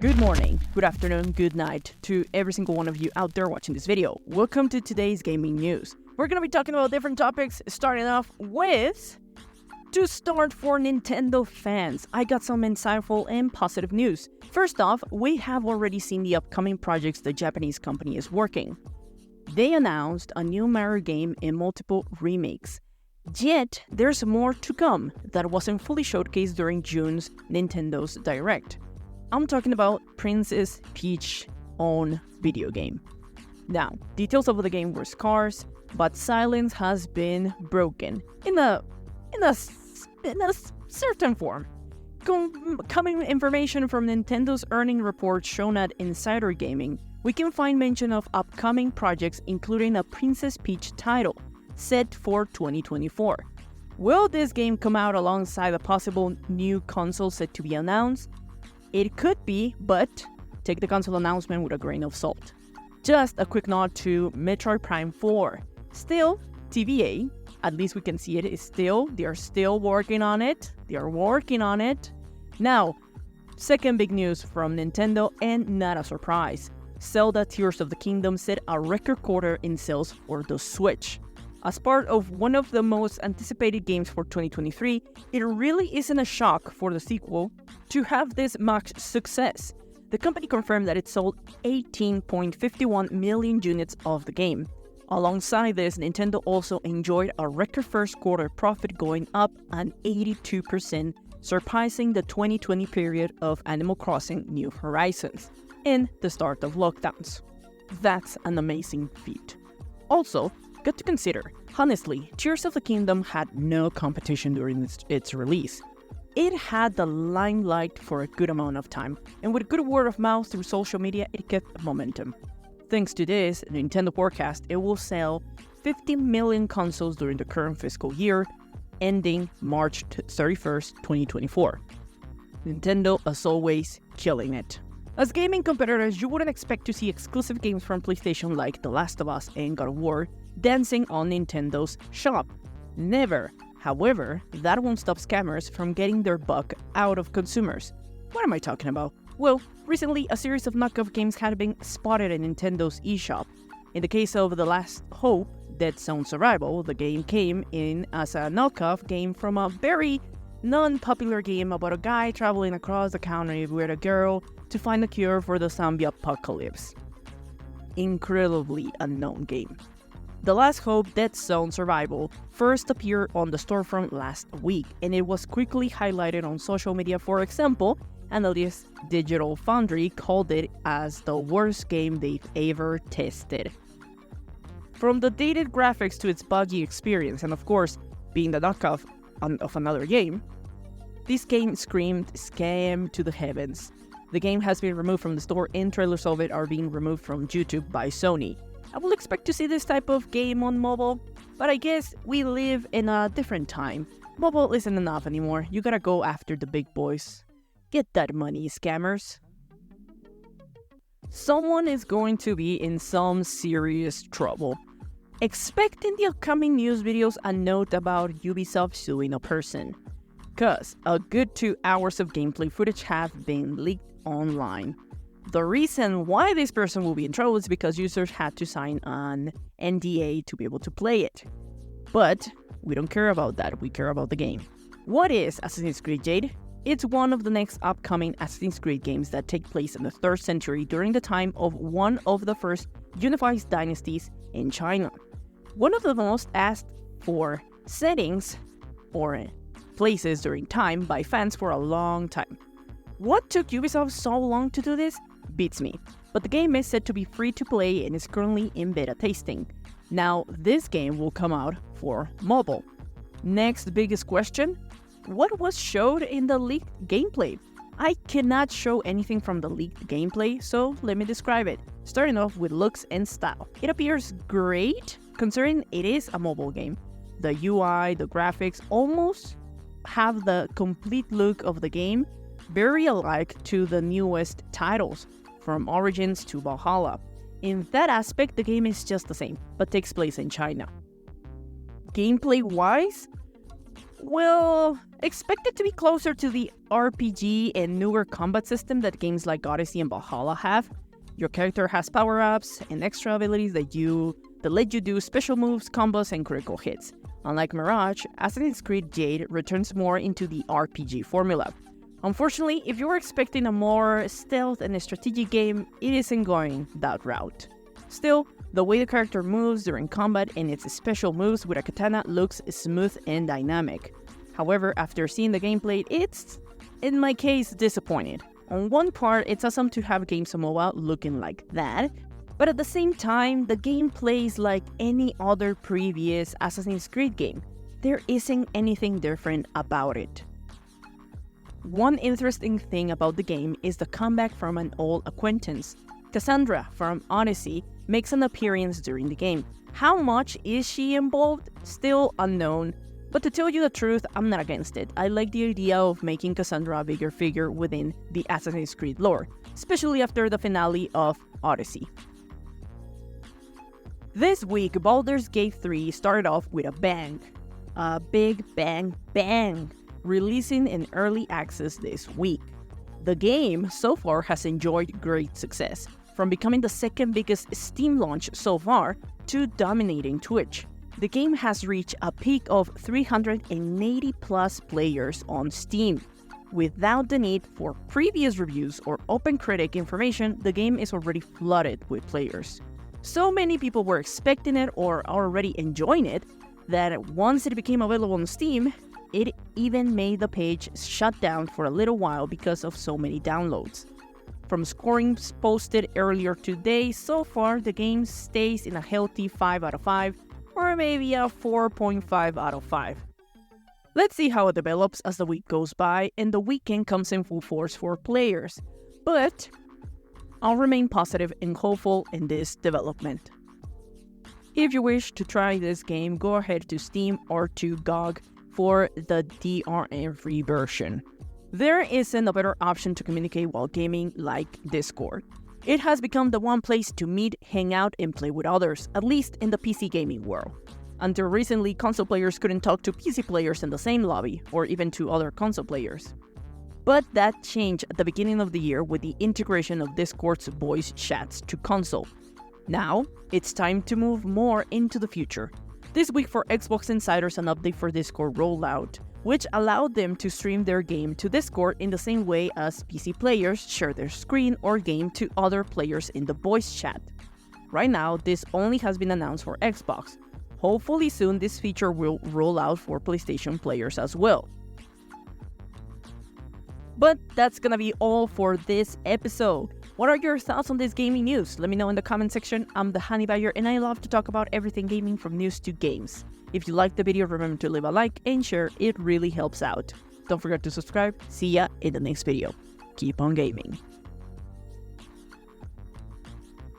Good morning, good afternoon, good night to every single one of you out there watching this video. Welcome to today's gaming news. We're going to be talking about different topics, starting off with, to start for Nintendo fans, I got some insightful and positive news. First off, we have already seen the upcoming projects the Japanese company is working. They announced a new Mario game and multiple remakes. Yet, there's more to come that wasn't fully showcased during June's Nintendo's Direct. I'm talking about Princess Peach's own video game. Now, details of the game were scarce, but silence has been broken in a certain form. Coming information from Nintendo's earnings report shown at Insider Gaming, we can find mention of upcoming projects including a Princess Peach title set for 2024. Will this game come out alongside a possible new console set to be announced? It could be, but take the console announcement with a grain of salt. Just a quick nod to Metroid Prime 4. Still, TBA, at least we can see it is still, they are still working on it. Now, second big news from Nintendo, and not a surprise. Zelda Tears of the Kingdom set a record quarter in sales for the Switch. As part of one of the most anticipated games for 2023, it really isn't a shock for the sequel to have this much success. The company confirmed that it sold 18.51 million units of the game. Alongside this, Nintendo also enjoyed a record first quarter profit going up an 82%, surpassing the 2020 period of Animal Crossing New Horizons and the start of lockdowns. That's an amazing feat. Also, got to consider, honestly, Tears of the Kingdom had no competition during its release. It had the limelight for a good amount of time, and with good word of mouth through social media, it kept momentum. Thanks to this, Nintendo forecast it will sell 50 million consoles during the current fiscal year, ending March 31st, 2024. Nintendo, as always, killing it. As gaming competitors, you wouldn't expect to see exclusive games from PlayStation like The Last of Us and God of War dancing on Nintendo's shop. Never. However, that won't stop scammers from getting their buck out of consumers. What am I talking about? Well, recently a series of knockoff games had been spotted in Nintendo's eShop. In the case of The Last Hope, Dead Zone Survival, the game came in as a knockoff game from a very non-popular game about a guy traveling across the country with a girl to find a cure for the zombie apocalypse. Incredibly unknown game. The Last Hope Dead Zone Survival first appeared on the storefront last week, and it was quickly highlighted on social media. For example, analyst Digital Foundry called it as the worst game they've ever tested. From the dated graphics to its buggy experience, and of course, being the knockoff of another game, this game screamed scam to the heavens. The game has been removed from the store, and trailers of it are being removed from YouTube by Sony. I will expect to see this type of game on mobile, but I guess we live in a different time. Mobile isn't enough anymore, you gotta go after the big boys. Get that money, scammers. Someone is going to be in some serious trouble. Expect in the upcoming news videos a note about Ubisoft suing a person, cause a good 2 hours of gameplay footage have been leaked online. The reason why this person will be in trouble is because users had to sign an NDA to be able to play it. But we don't care about that, we care about the game. What is Assassin's Creed Jade? It's one of the next upcoming Assassin's Creed games that take place in the 3rd century during the time of one of the first unified dynasties in China. One of the most asked for settings or places during time by fans for a long time. What took Ubisoft so long to do this? Beats me. But the game is said to be free to play and is currently in beta testing. Now, this game will come out for mobile. Next biggest question, what was showed in the leaked gameplay? I cannot show anything from the leaked gameplay, so let me describe it. Starting off with looks and style. It appears great, considering it is a mobile game. The UI, the graphics almost have the complete look of the game, very alike to the newest titles, from Origins to Valhalla. In that aspect, the game is just the same, but takes place in China. Gameplay-wise, Well, expect it to be closer to the RPG and newer combat system that games like Odyssey and Valhalla have. Your character has power-ups and extra abilities that let you do special moves, combos, and critical hits. Unlike Mirage, Assassin's Creed Jade returns more into the RPG formula. Unfortunately, if you were expecting a more stealth and strategic game, it isn't going that route. Still, the way the character moves during combat and its special moves with a katana looks smooth and dynamic. However, after seeing the gameplay, it's, in my case, disappointed. On one part, it's awesome to have games on mobile looking like that, but at the same time, the game plays like any other previous Assassin's Creed game. There isn't anything different about it. One interesting thing about the game is the comeback from an old acquaintance. Cassandra from Odyssey makes an appearance during the game. How much is she involved? Still unknown. But to tell you the truth, I'm not against it. I like the idea of making Cassandra a bigger figure within the Assassin's Creed lore, especially after the finale of Odyssey. This week, Baldur's Gate 3 started off with a bang. A big bang bang, releasing in early access this week. The game so far has enjoyed great success, from becoming the second biggest Steam launch so far to dominating Twitch. The game has reached a peak of 380 plus players on Steam. Without the need for previous reviews or OpenCritic information, the game is already flooded with players. So many people were expecting it or already enjoying it that once it became available on Steam, it even made the page shut down for a little while because of so many downloads. From scorings posted earlier today, so far the game stays in a healthy 5 out of 5 or maybe a 4.5 out of 5. Let's see how it develops as the week goes by and the weekend comes in full force for players. But I'll remain positive and hopeful in this development. If you wish to try this game, go ahead to Steam or to GOG for the DRM-free version. There isn't a better option to communicate while gaming like Discord. It has become the one place to meet, hang out, and play with others, at least in the PC gaming world. Until recently, console players couldn't talk to PC players in the same lobby, or even to other console players. But that changed at the beginning of the year with the integration of Discord's voice chats to console. Now, it's time to move more into the future. This week for Xbox insiders, an update for Discord rolled out, which allowed them to stream their game to Discord in the same way as PC players share their screen or game to other players in the voice chat. Right now, this only has been announced for Xbox. Hopefully soon this feature will roll out for PlayStation players as well. But that's gonna be all for this episode. What are your thoughts on this gaming news? Let me know in the comment section. I'm the Honey Buyer and I love to talk about everything gaming from news to games. If you liked the video, remember to leave a like and share, it really helps out. Don't forget to subscribe. See ya in the next video. Keep on gaming.